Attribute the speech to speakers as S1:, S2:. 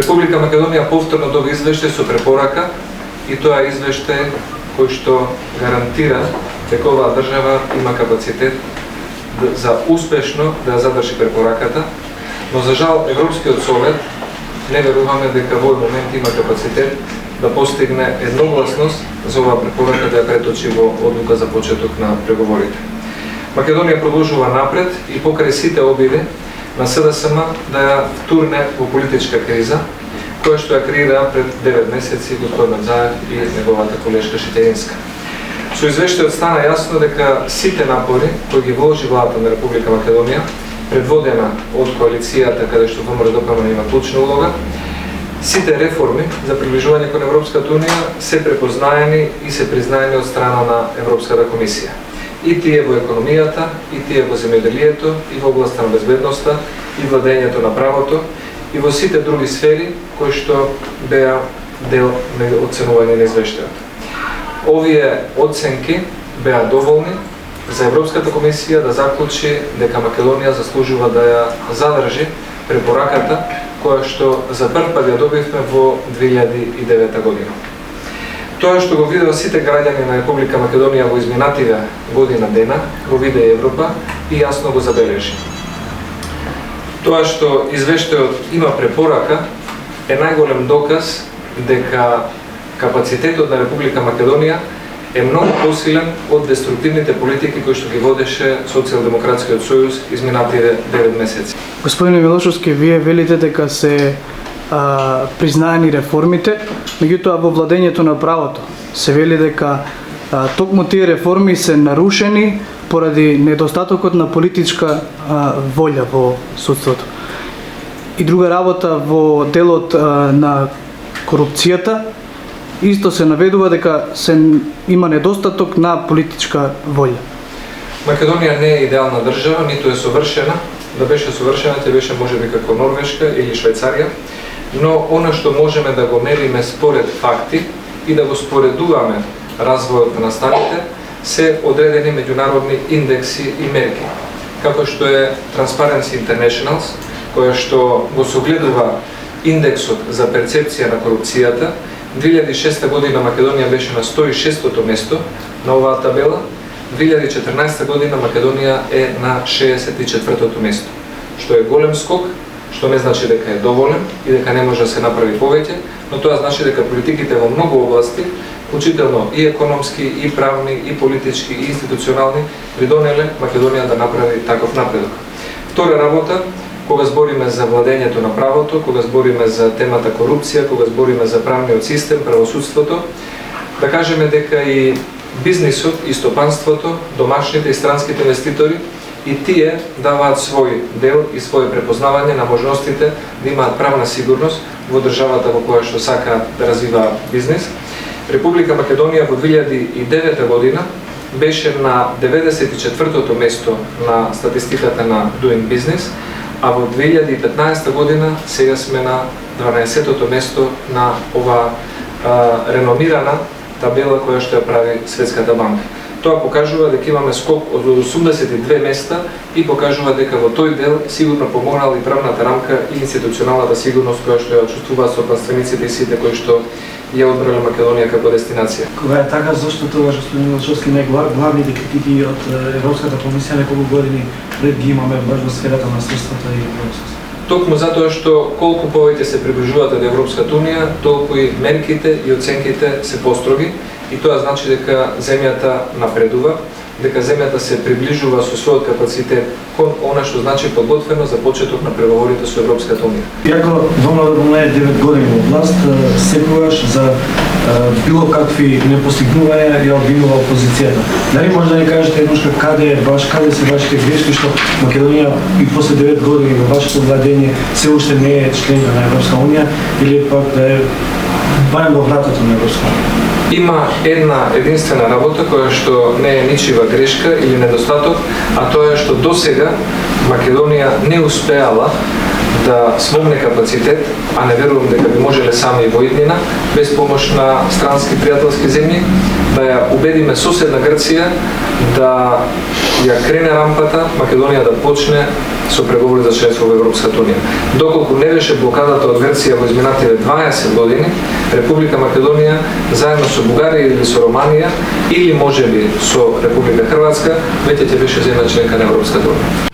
S1: Република Македонија повторно доби извештај со препорака и тоа е извештај кој што гарантира дека оваа држава има капацитет за успешно да ја задржи препораката, но за жал Европскиот совет не веруваме дека во овој момент има капацитет да постигне едногласност за оваа препорака да ја преточи во одлука за почеток на преговорите. Македонија продолжува напред и покрај сите обиди на СДСМ да ја втурне во политичка криза, која што ја креира пред 9 месеци господин Заев и неговата колешка Шетеинска. Со извештајот стана јасно дека сите напори кои ги вложи владата на Република Македонија, предводена од коалицијата каде што ВМРО-ДПМН има клучна улога, сите реформи за приближување кон Европската унија се препознаени и се признаени од страна на Европската комисија. И тие во економијата, и тие во земјоделието, и во областа на безбедноста, и владењето на правото, и во сите други сфери кои што беа дел на оценување на извештајот. Овие оценки беа доволни за Европската комисија да заклучи дека Македонија заслужува да ја задржи препораката која што за прв пат ја добивме во 2009 година. Тоа што го видеа сите граѓани на Република Македонија во изминативе година дена, го виде Европа и јасно го забележи. Тоа што извештајот има препорака е најголем доказ дека капацитетот на Република Македонија е многу посилен од деструктивните политики кои што ги водеше Социјалдемократскиот сојуз изминативе 9 месеци.
S2: Господине Милошовски, вие велите дека се признаени реформите, меѓутоа во владењето на правото се вели дека токму тие реформи се нарушени поради недостатокот на политичка волја во судството. И друга работа во делот на корупцијата, исто се наведува дека има недостаток на политичка волја.
S1: Македонија не е идеална држава, ниту е совршена. Да беше совршена, ќе беше можеби како Норвешка или Швајцарија, но она што можеме да го мериме според факти и да го споредуваме развојот на станите се одредени меѓународни индекси и мерки, како што е Transparency International, која што го согледува индексот за перцепција на корупцијата. 2006 година Македонија беше на 106-то место на оваа табела, 2014 година Македонија е на 64-то место, што е голем скок, што не значи дека е доволен и дека не може да се направи повеќе, но тоа значи дека политиките во многу области, вклучително и економски, и правни, и политички, и институционални, придонеле Македонија да направи таков напредок. Втора работа, кога збориме за владењето на правото, кога збориме за темата корупција, кога збориме за правниот систем, правосудството, да кажеме дека и бизнисот, и стопанството, домашните и странските инвеститори, и тие даваат свој дел и своје препознавање на можностите да имаат правна сигурност во државата во која што сака да развива бизнис. Република Македонија во 2009 година беше на 94-то место на статистиката на Doing Business, а во 2015 година сега сме на 12-то место на оваа реномирана табела која што ја прави Светската банка. Тоа покажува дека имаме скок од 82 места и покажува дека во тој дел сигурно помогнала и правната рамка и институционалната сигурност која што ја чувствуваат сопанствениците и сите кои што ја одбрале Македонија како дестинација.
S3: Кога е така, зошто тоа, господин Милошовски, не главните критики од Европската комисија неколку години пред ги имаме баш во сферата на средствата и правосудство?
S1: Токму затоа што колку повеќе се приближувате до Европската унија, толку и мерките и оценките се построги и тоа значи дека земјата напредува, дека земјата се приближува со својот капацитет кон она што значи подготвено за почеток на преговорите со Европската унија.
S3: Иако ВМРО е 9 години во власт, секогаш за било какви непостигнувања ја обвинува опозицијата. Дали може да ни кажете едношка каде се вашите грешки што Македонија и после 9 години во вашето владење се уште не е членка на Европска унија или пак да е барем во вратата на Европска унија?
S1: Има една единствена работа која што не е ничива грешка или недостаток, а тоа е што досега Македонија не успеала да смогне капацитет, а не верувам дека би можеле сами и во иднина, без помош на странски пријателски земји, да ја убедиме соседна Грција да ја крене рампата, Македонија да почне со преговори за членство во Европската унија. Доколку не беше блокадата од Грција во изминативе 20 години, Република Македонија заедно со Бугарија или со Романија или можеби со Република Хрватска веќе ќе беше земја членка на Европската унија.